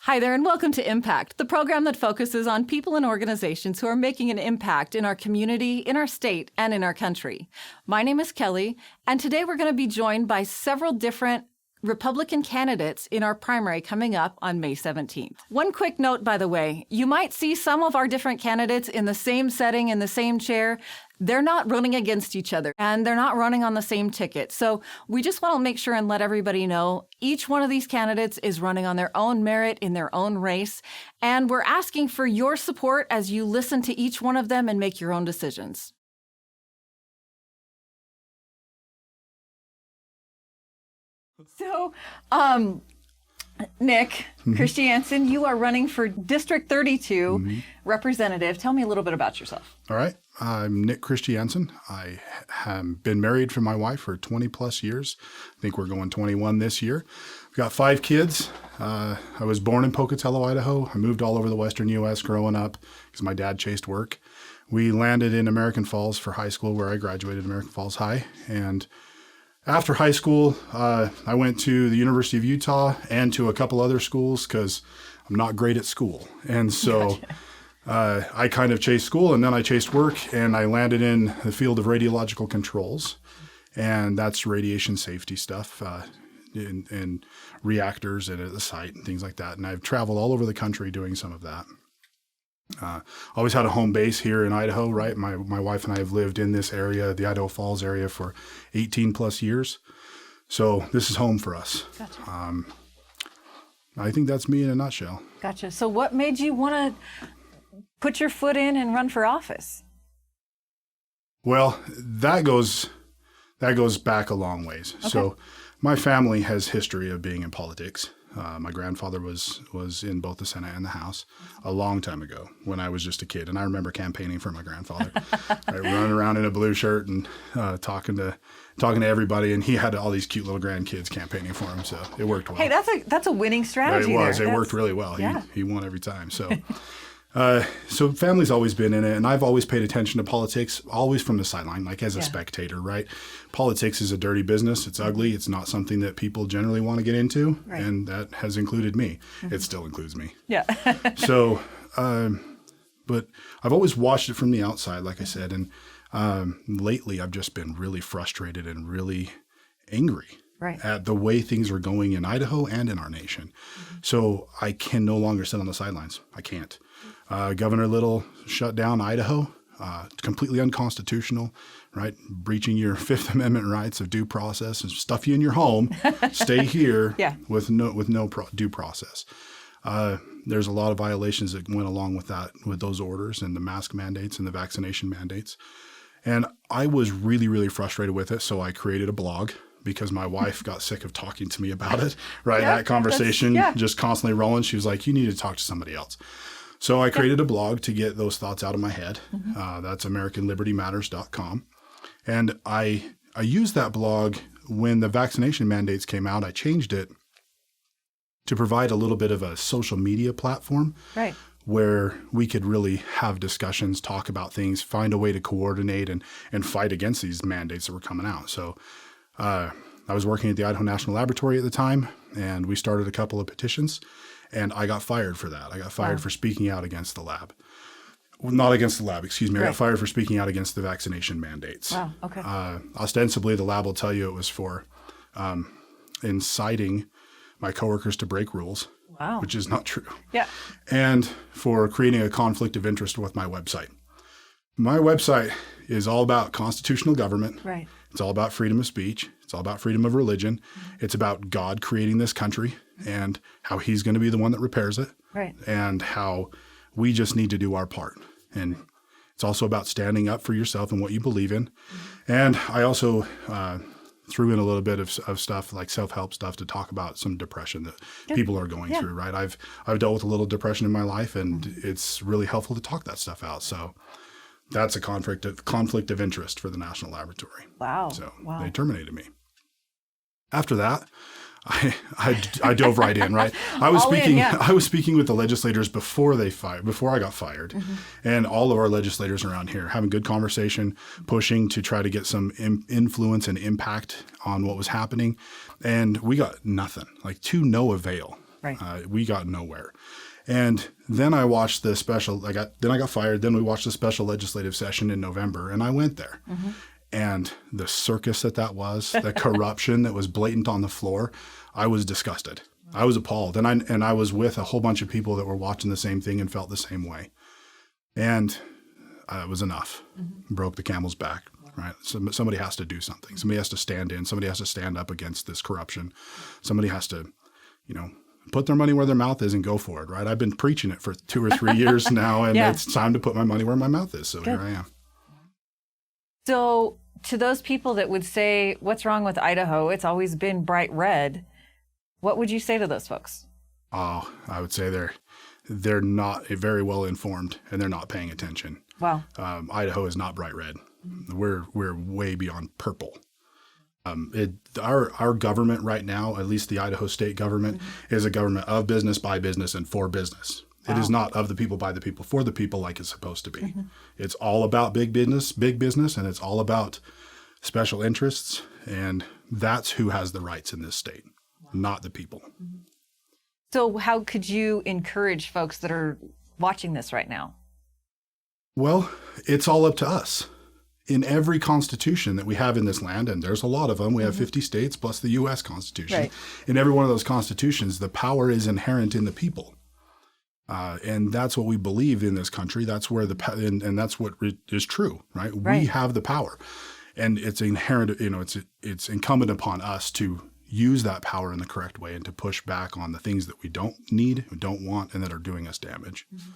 Hi there, and welcome to Impact, the program that focuses on people and organizations who are making an impact in our community, in our state, and in our country. My name is Kelly, and today we're going to be joined by several different Republican candidates in our primary coming up on May 17th. One quick note, by the way, you might see some of our different candidates in the same setting, in the same chair. They're not running against each other, and they're not running on the same ticket. So we just want to make sure and let everybody know each one of these candidates is running on their own merit in their own race, and we're asking for your support as you listen to each one of them and make your own decisions. So, Nick Christiansen, you are running for District 32 representative. Tell me a little bit about yourself. All right. I'm Nick Christiansen. I have been married to my wife for 20 plus years. I think we're going 21 this year. We've got 5 kids. I was born in Pocatello, Idaho. I moved all over the western U.S. growing up because my dad chased work. We landed in American Falls for high school, where I graduated American Falls High. And after high school, I went to the University of Utah and to a couple other schools because I'm not great at school. And so I kind of chased school, and then I chased work, and I landed in the field of radiological controls. And that's radiation safety stuff in reactors and at the site and things like that. And I've traveled all over the country doing some of that. Always had a home base here in Idaho, right? My wife and I have lived in this area, the Idaho Falls area, for 18 plus years. So this is home for us. Gotcha. I think that's me in a nutshell. Gotcha. So what made you want to put your foot in and run for office? Well, that goes back a long ways. Okay. So my family has history of being in politics. My grandfather was in both the Senate and the House a long time ago when I was just a kid. And I remember campaigning for my grandfather. I running around in a blue shirt and talking to everybody. And he had all these cute little grandkids campaigning for him. So it worked well. Hey, that's a winning strategy. It was. There. It worked really well. Yeah. He won every time. So so family's always been in it, and I've always paid attention to politics, always from the sideline, like as a spectator, right? Politics is a dirty business. It's ugly. It's not something that people generally want to get into, right. And that has included me. It still includes me. Yeah. So, but I've always watched it from the outside, like I said, and lately I've just been really frustrated and really angry. Right. At the way things are going in Idaho and in our nation. So I can no longer sit on the sidelines. I can't. Governor Little shut down Idaho, completely unconstitutional, right? Breaching your Fifth Amendment rights of due process and stuff you in your home, stay here with no due process. There's a lot of violations that went along with that, with those orders and the mask mandates and the vaccination mandates. And I was really, really frustrated with it. So I created a blog, because my wife got sick of talking to me about it, right? That conversation just constantly rolling. She was like, you need to talk to somebody else. So I created a blog to get those thoughts out of my head. That's AmericanLibertyMatters.com. And I used that blog when the vaccination mandates came out. I changed it to provide a little bit of a social media platform, right, where we could really have discussions, talk about things, find a way to coordinate and fight against these mandates that were coming out. So I was working at the Idaho National Laboratory at the time, and we started a couple of petitions, and I got fired for that. I got fired for speaking out against the lab. Well, not against the lab, excuse me. I got fired for speaking out against the vaccination mandates. Wow, okay. Ostensibly, the lab will tell you it was for inciting my coworkers to break rules, which is not true. Yeah. And for creating a conflict of interest with my website. My website is all about constitutional government. Right. It's all about freedom of speech. It's all about freedom of religion. It's about God creating this country and how he's going to be the one that repairs it. Right. And how we just need to do our part. And it's also about standing up for yourself and what you believe in. And I also threw in a little bit of stuff like self-help stuff to talk about some depression that people are going through, right? I've dealt with a little depression in my life, and it's really helpful to talk that stuff out. So that's a conflict of interest for the National Laboratory. Wow. So they terminated me. After that, I dove right in, right? I was speaking with the legislators before I got fired. And all of our legislators around here having good conversation, pushing to try to get some influence and impact on what was happening. And we got nothing, like to no avail. Right. We got nowhere. And then I watched the special, I got fired. Then we watched the special legislative session in November, and I went there. Mm-hmm. And the circus that was, the corruption that was blatant on the floor, I was disgusted. I was appalled. And I was with a whole bunch of people that were watching the same thing and felt the same way. And it was enough. Mm-hmm. Broke the camel's back, right? So somebody has to do something. Somebody has to stand in. Somebody has to stand up against this corruption. Somebody has to, put their money where their mouth is and go for it, right? I've been preaching it for 2 or 3 years now, and it's time to put my money where my mouth is. So Good. Here I am. So to those people that would say, what's wrong with Idaho? It's always been bright red. What would you say to those folks? Oh, I would say they're not very well informed, and they're not paying attention. Wow. Idaho is not bright red. We're way beyond purple. Our government right now, at least the Idaho state government, mm-hmm. is a government of business, by business, and for business. Wow. It is not of the people, by the people, for the people like it's supposed to be. Mm-hmm. It's all about big business, and it's all about special interests, and that's who has the rights in this state, not the people. Mm-hmm. So how could you encourage folks that are watching this right now? Well, it's all up to us. In every constitution that we have in this land, and there's a lot of them, we have 50 states plus the U.S. Constitution. Right. In every one of those constitutions, the power is inherent in the people. And that's what we believe in this country. That's where and that's what is true, right? We have the power. And it's inherent, it's incumbent upon us to use that power in the correct way and to push back on the things that we don't need, we don't want, and that are doing us damage. Mm-hmm.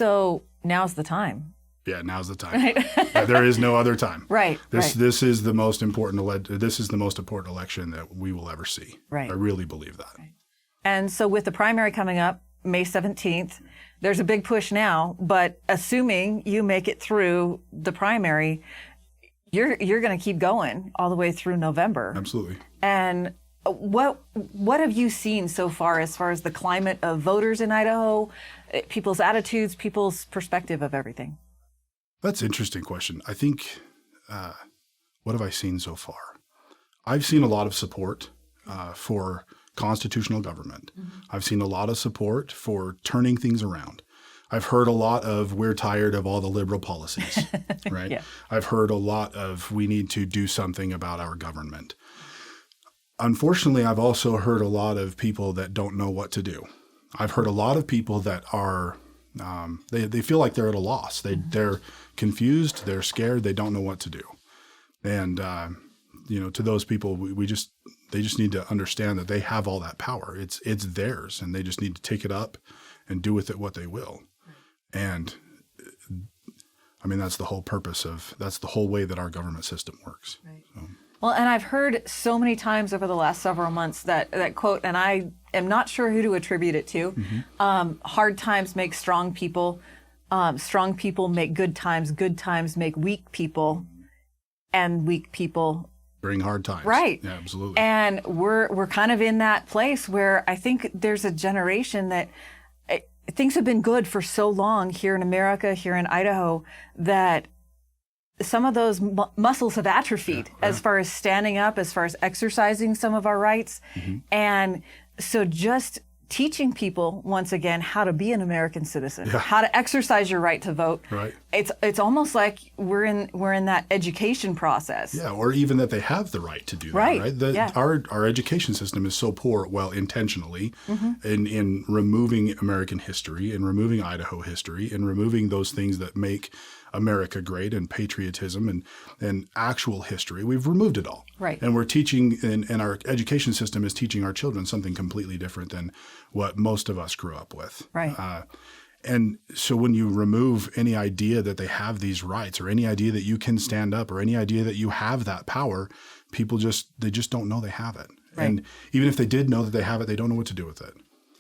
So now's the time. Yeah, now's the time. Right. There is no other time. Right. This is the most important election that we will ever see. Right. I really believe that. Right. And so with the primary coming up May 17th, there's a big push now, but assuming you make it through the primary, you're going to keep going all the way through November. Absolutely. And what have you seen so far as the climate of voters in Idaho, people's attitudes, people's perspective of everything? That's an interesting question. I think, what have I seen so far? I've seen a lot of support for constitutional government. Mm-hmm. I've seen a lot of support for turning things around. I've heard a lot of, we're tired of all the liberal policies, right? Yeah. I've heard a lot of, we need to do something about our government. Unfortunately, I've also heard a lot of people that don't know what to do. I've heard a lot of people that are, they feel like they're at a loss. They're confused, they're scared, they don't know what to do. And, to those people, they just need to understand that they have all that power. It's theirs, and they just need to take it up and do with it what they will. And that's the whole purpose that's the whole way that our government system works. Right. So. Well, and I've heard so many times over the last several months that quote, and I am not sure who to attribute it to. Mm-hmm. Hard times make strong people. Strong people make good times make weak people, and weak people bring hard times. Right. Yeah, absolutely. And we're kind of in that place where I think there's a generation that things have been good for so long here in America, here in Idaho, that some of those muscles have atrophied as far as standing up, as far as exercising some of our rights. Mm-hmm. And so just teaching people once again how to be an American citizen, how to exercise your right to vote. Right. It's almost like we're in that education process. Yeah, or even that they have the right to do that. Right. Our education system is so poor, intentionally, in removing American history and removing Idaho history and removing those things that make America great and patriotism and actual history. We've removed it all. Right. And we're teaching, and our education system is teaching our children something completely different than what most of us grew up with. Right. And so when you remove any idea that they have these rights or any idea that you can stand up or any idea that you have that power, people just don't know they have it. Right. And even if they did know that they have it, they don't know what to do with it.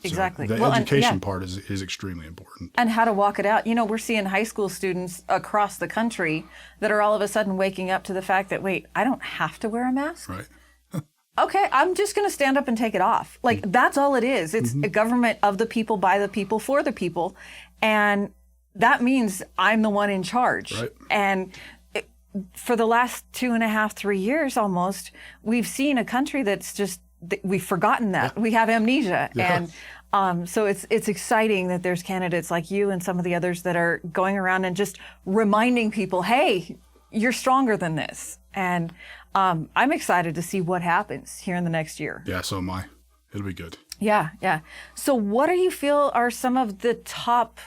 Exactly. So the education part is extremely important. And how to walk it out. We're seeing high school students across the country that are all of a sudden waking up to the fact that, wait, I don't have to wear a mask? Right. Okay, I'm just going to stand up and take it off. That's all it is. It's a government of the people, by the people, for the people. And that means I'm the one in charge. Right. And for the last 2.5, 3 years almost, we've seen a country that's just we've forgotten that. Yeah. We have amnesia. Yeah. And so it's exciting that there's candidates like you and some of the others that are going around and just reminding people, hey, you're stronger than this. And I'm excited to see what happens here in the next year. Yeah, so am I. It'll be good. Yeah, yeah. So what do you feel are some of the top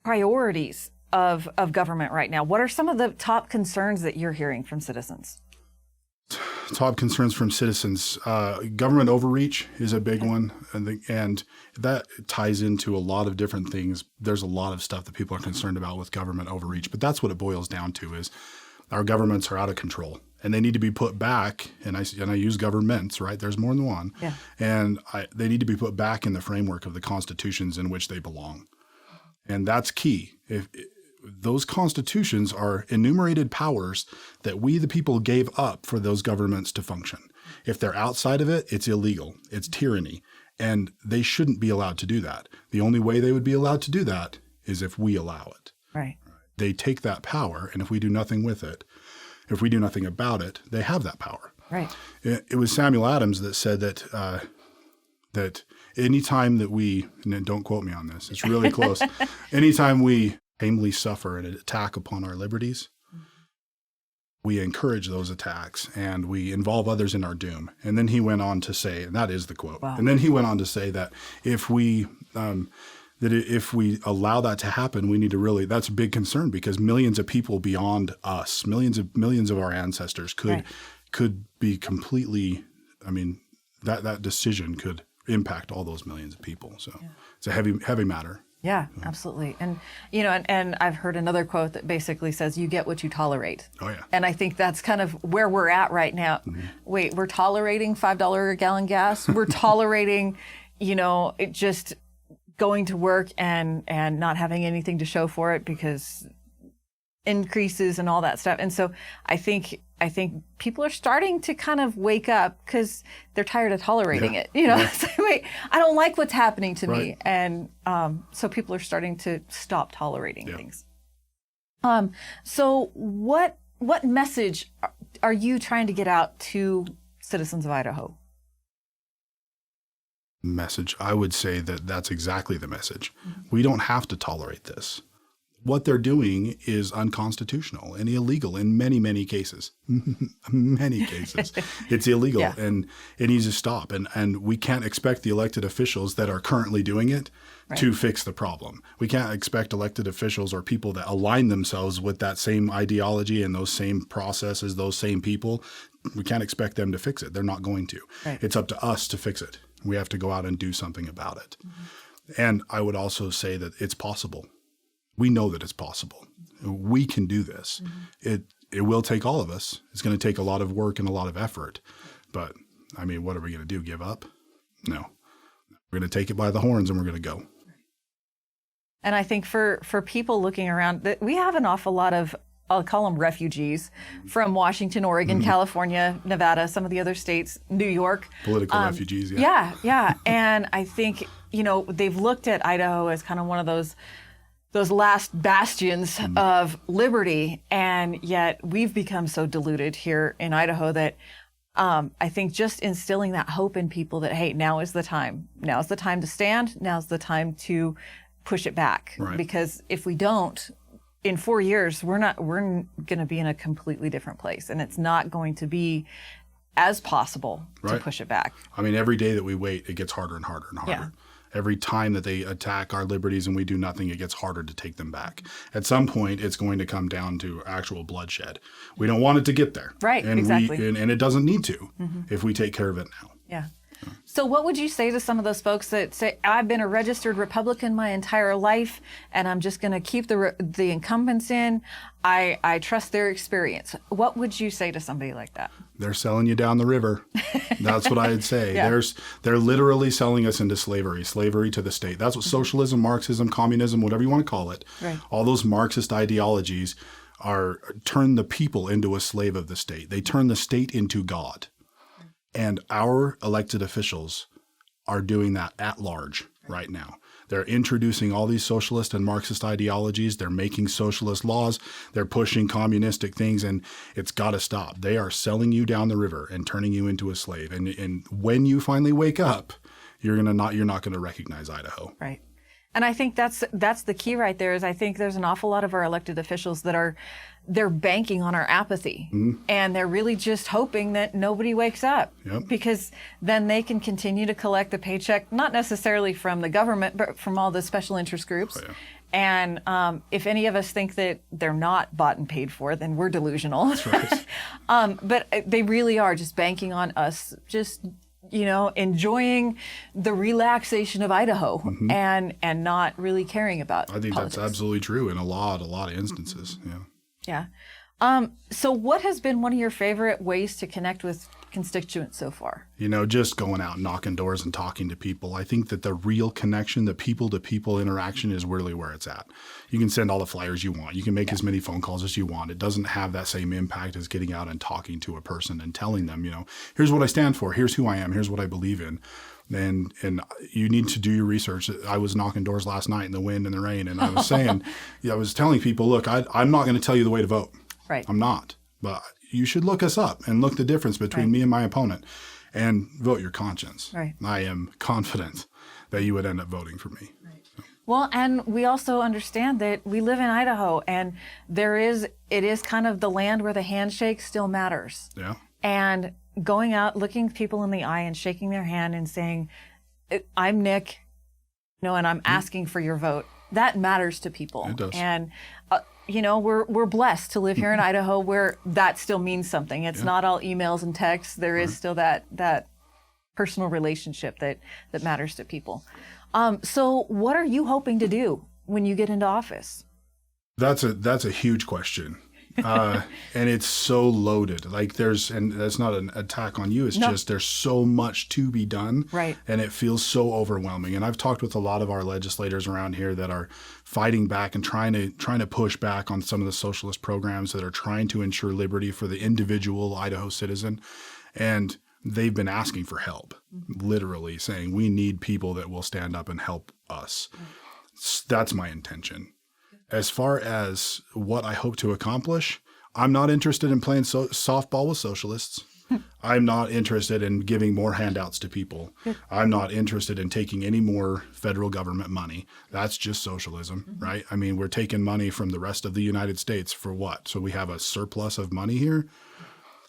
priorities of government right now? What are some of the top concerns that you're hearing from citizens? Top concerns from citizens. Government overreach is a big one. And that ties into a lot of different things. There's a lot of stuff that people are concerned about with government overreach. But that's what it boils down to is our governments are out of control. And they need to be put back, and I use governments, right? There's more than one. Yeah. And they need to be put back in the framework of the constitutions in which they belong. And that's key. If those constitutions are enumerated powers that we, the people, gave up for those governments to function. If they're outside of it, it's illegal. It's tyranny. And they shouldn't be allowed to do that. The only way they would be allowed to do that is if we allow it. Right. They take that power, and if we do nothing with it, if we do nothing about it, they have that power. Right. It was Samuel Adams that said that that anytime that we, and don't quote me on this, it's really close, anytime we aimlessly suffer an attack upon our liberties, we encourage those attacks and we involve others in our doom. And then he went on to say, and that is the quote, wow. And then he went on to say that if we allow that to happen, we need to really, that's a big concern because millions of people beyond us, millions of our ancestors could be completely, I mean, that decision could impact all those millions of people. So it's a heavy matter. Yeah, absolutely. And, you know, and I've heard another quote that basically says, you get what you tolerate. Oh, yeah. And I think that's kind of where we're at right now. Mm-hmm. Wait, we're tolerating $5 a gallon gas. We're tolerating, you know, it just going to work and not having anything to show for it because increases and all that stuff. And so I think people are starting to kind of wake up because they're tired of tolerating it. You know, it's like, wait, I don't like what's happening to me. And so people are starting to stop tolerating things. So what message are you trying to get out to citizens of Idaho? Message, I would say that that's exactly the message. Mm-hmm. We don't have to tolerate this. What they're doing is unconstitutional and illegal in many, many cases. Many cases. It's illegal and it needs to stop. And we can't expect the elected officials that are currently doing it to fix the problem. We can't expect elected officials or people that align themselves with that same ideology and those same processes, those same people. We can't expect them to fix it. They're not going to. Right. It's up to us to fix it. We have to go out and do something about it. Mm-hmm. And I would also say that it's possible. We know that it's possible. We can do this. Mm-hmm. It will take all of us. It's going to take a lot of work and a lot of effort. But, I mean, what are we going to do? Give up? No. We're going to take it by the horns and we're going to go. And I think for people looking around, we have an awful lot of, I'll call them refugees from Washington, Oregon, California, Nevada, some of the other states, New York. Political refugees, Yeah. And I think, you know, they've looked at Idaho as kind of one of those last bastions of liberty, and yet we've become so diluted here in Idaho that I think just instilling that hope in people that, hey, now is the time. Now's the time to stand. Now's the time to push it back. Right. Because if we don't, in 4 years, we're going to be in a completely different place, and it's not going to be as possible to push it back. I mean, every day that we wait, it gets harder and harder and harder. Yeah. Every time that they attack our liberties and we do nothing, it gets harder to take them back. At some point, it's going to come down to actual bloodshed. We don't want it to get there. Right, and exactly. And it doesn't need to if we take care of it now. Yeah. So what would you say to some of those folks that say, I've been a registered Republican my entire life, and I'm just going to keep the incumbents in. I trust their experience. What would you say to somebody like that? They're selling you down the river. That's what I'd say. They're literally selling us into slavery to the state. That's what socialism, Marxism, communism, whatever you want to call it. Right. All those Marxist ideologies turn the people into a slave of the state. They turn the state into God. And our elected officials are doing that at large right now. They're introducing all these socialist and Marxist ideologies. They're making socialist laws. They're pushing communistic things, and it's got to stop. They are selling you down the river and turning you into a slave. And when you finally wake up, you're not going to recognize Idaho. Right. And I think that's the key right there. Is I think there's an awful lot of our elected officials that they're banking on our apathy, and they're really just hoping that nobody wakes up, because then they can continue to collect the paycheck, not necessarily from the government, but from all the special interest groups. Oh, yeah. And if any of us think that they're not bought and paid for, then we're delusional. That's right. But they really are just banking on us, just enjoying the relaxation of Idaho, and not really caring about I think politics. that's absolutely true in a lot of instances. Yeah. So what has been one of your favorite ways to connect with constituents so far? Just going out and knocking doors and talking to people. I think that the real connection, the people-to-people interaction is really where it's at. You can send all the flyers you want. You can make as many phone calls as you want. It doesn't have that same impact as getting out and talking to a person and telling them, here's what I stand for. Here's who I am. Here's what I believe in. And you need to do your research. I was knocking doors last night in the wind and the rain, and I was saying, I was telling people, look, I'm not going to tell you the way to vote. Right. I'm not. But you should look us up and look the difference between me and my opponent and vote your conscience. Right. I am confident that you would end up voting for me. Right. Well, and we also understand that we live in Idaho, and it is kind of the land where the handshake still matters. Yeah. And going out, looking people in the eye and shaking their hand and saying, I'm Nick, and I'm asking for your vote. That matters to people. It does. And we're blessed to live here in Idaho where that still means something. It's not all emails and texts. There is still that personal relationship that matters to people. So what are you hoping to do when you get into office? That's a huge question. And it's so loaded. And that's not an attack on you. It's just there's so much to be done. Right. And it feels so overwhelming. And I've talked with a lot of our legislators around here that are fighting back and trying to push back on some of the socialist programs that are trying to ensure liberty for the individual Idaho citizen. And they've been asking for help, literally saying we need people that will stand up and help us. That's my intention. As far as what I hope to accomplish, I'm not interested in playing softball with socialists. I'm not interested in giving more handouts to people. I'm not interested in taking any more federal government money. That's just socialism, right? I mean, we're taking money from the rest of the United States for what? So we have a surplus of money here?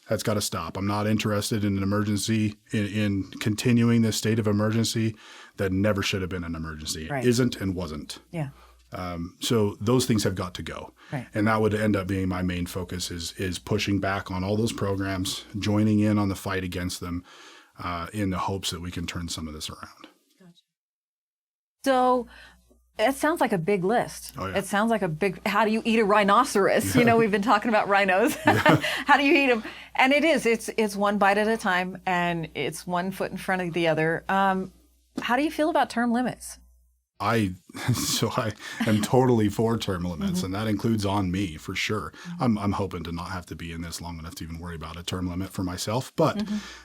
That's got to stop. I'm not interested in an emergency, in continuing this state of emergency that never should have been an emergency. Right. It isn't and wasn't. Yeah. So those things have got to go. Right. And that would end up being my main focus is pushing back on all those programs, joining in on the fight against them in the hopes that we can turn some of this around. Gotcha. So it sounds like a big list. Oh, yeah. It sounds like how do you eat a rhinoceros? We've been talking about rhinos. How do you eat them? And it's one bite at a time, and it's one foot in front of the other. How do you feel about term limits? I am totally for term limits, and that includes on me for sure. I'm hoping to not have to be in this long enough to even worry about a term limit for myself, but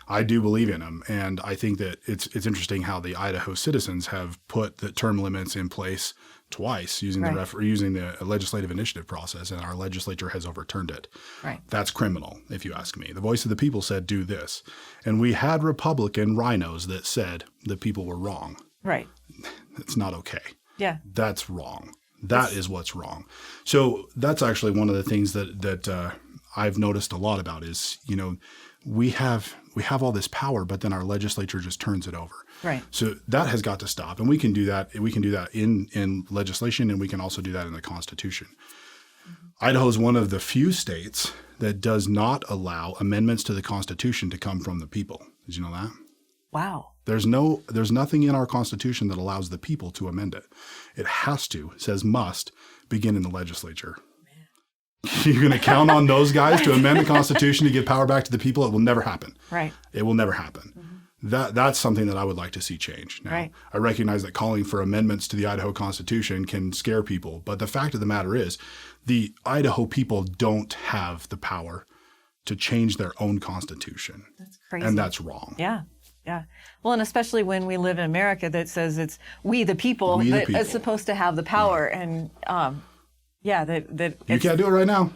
I do believe in them, and I think that it's interesting how the Idaho citizens have put the term limits in place twice using the legislative initiative process, and our legislature has overturned it. Right. That's criminal, if you ask me. The voice of the people said do this, and we had Republican rhinos that said the people were wrong. Right. It's not okay. Yeah. That's wrong. That is what's wrong. So that's actually one of the things that I've noticed a lot about is, we have all this power, but then our legislature just turns it over. Right. So that has got to stop. And we can do that. We can do that in legislation, and we can also do that in the Constitution. Idaho is one of the few states that does not allow amendments to the Constitution to come from the people. Did you know that? Wow. There's nothing in our Constitution that allows the people to amend it. It says must, begin in the legislature. You're going to count on those guys to amend the Constitution to give power back to the people? It will never happen. Right. It will never happen. That's something that I would like to see change. Now, I recognize that calling for amendments to the Idaho Constitution can scare people, but the fact of the matter is the Idaho people don't have the power to change their own constitution. That's crazy. And that's wrong. Yeah. Yeah. Well, and especially when we live in America that says it's we the people that is supposed to have the power. And that you can't do it right now.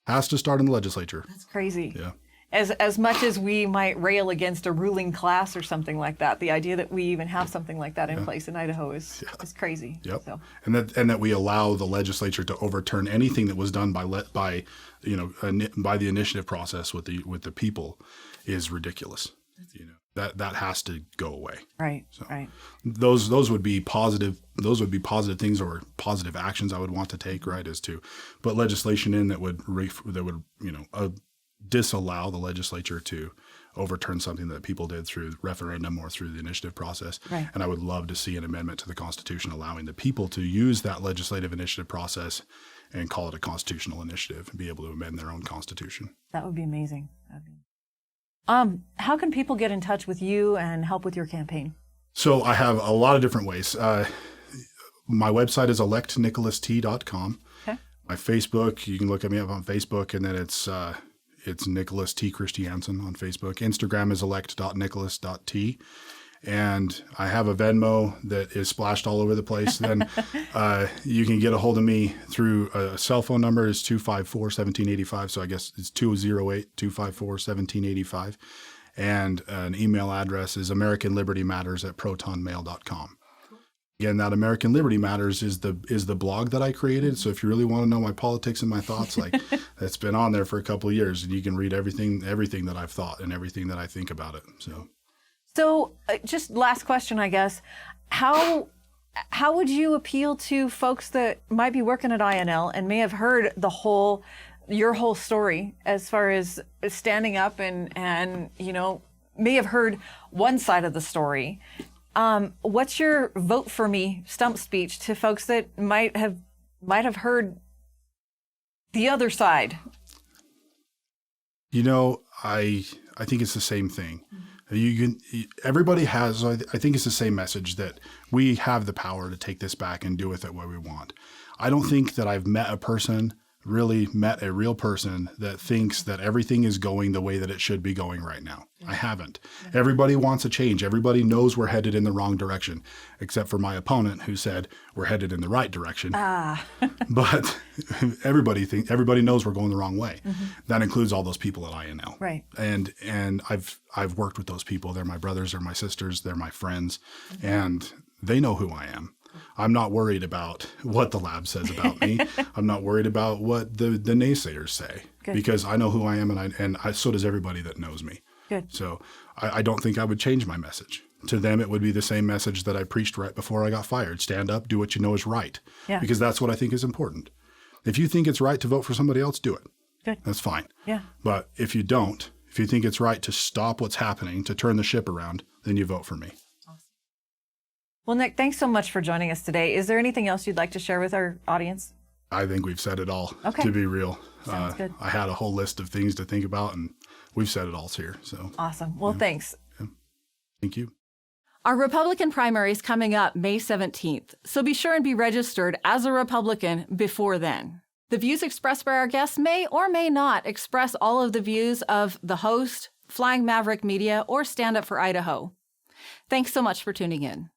Has to start in the legislature. That's crazy. Yeah. As much as we might rail against a ruling class or something like that, the idea that we even have something like that in place in Idaho is crazy. Yep. So. And that we allow the legislature to overturn anything that was done by the initiative process with the people is ridiculous. That has to go away. Right. So right. Those would be positive. Those would be positive things or positive actions I would want to take. Right, is to put legislation in that would disallow the legislature to overturn something that people did through referendum or through the initiative process. Right. And I would love to see an amendment to the Constitution allowing the people to use that legislative initiative process and call it a constitutional initiative and be able to amend their own constitution. That would be amazing. How can people get in touch with you and help with your campaign? So I have a lot of different ways. My website is electnicholas.t.com. Okay. My Facebook, you can look at me up on Facebook, and then it's Nicholas T. Christiansen on Facebook. Instagram is elect.nicholas.t. And I have a Venmo that is splashed all over the place. Then you can get a hold of me through a cell phone number is 254-1785. So I guess it's 208-254-1785. And an email address is AmericanLibertyMatters@protonmail.com. Again, that American Liberty Matters is the blog that I created. So if you really want to know my politics and my thoughts, that's been on there for a couple of years, and you can read everything that I've thought and everything that I think about it. So just last question, I guess. How would you appeal to folks that might be working at INL and may have heard your whole story as far as standing up and may have heard one side of the story? What's your vote for me stump speech to folks that might have heard the other side? I think it's the same thing. Everybody has, I think it's the same message that we have the power to take this back and do with it what we want. I don't think that I've met a real person that thinks that everything is going the way that it should be going right now. I haven't. Everybody wants a change. Everybody knows we're headed in the wrong direction, except for my opponent who said we're headed in the right direction. But everybody knows we're going the wrong way. Mm-hmm. That includes all those people at INL. Right. And I've worked with those people. They're my brothers, they're my sisters, they're my friends, and they know who I am. I'm not worried about what the lab says about me. I'm not worried about what the naysayers say. Good. Because I know who I am, and so does everybody that knows me. Good. So I don't think I would change my message. To them, it would be the same message that I preached right before I got fired. Stand up, do what you know is right. Yeah. Because that's what I think is important. If you think it's right to vote for somebody else, do it. Good. That's fine. Yeah. But if you don't, if you think it's right to stop what's happening, to turn the ship around, then you vote for me. Well, Nick, thanks so much for joining us today. Is there anything else you'd like to share with our audience? I think we've said it all, okay. To be real. Sounds good. I had a whole list of things to think about, and we've said it all here. So awesome. Well, thanks. Yeah. Thank you. Our Republican primary is coming up May 17th, so be sure and be registered as a Republican before then. The views expressed by our guests may or may not express all of the views of the host, Flying Maverick Media, or Stand Up for Idaho. Thanks so much for tuning in.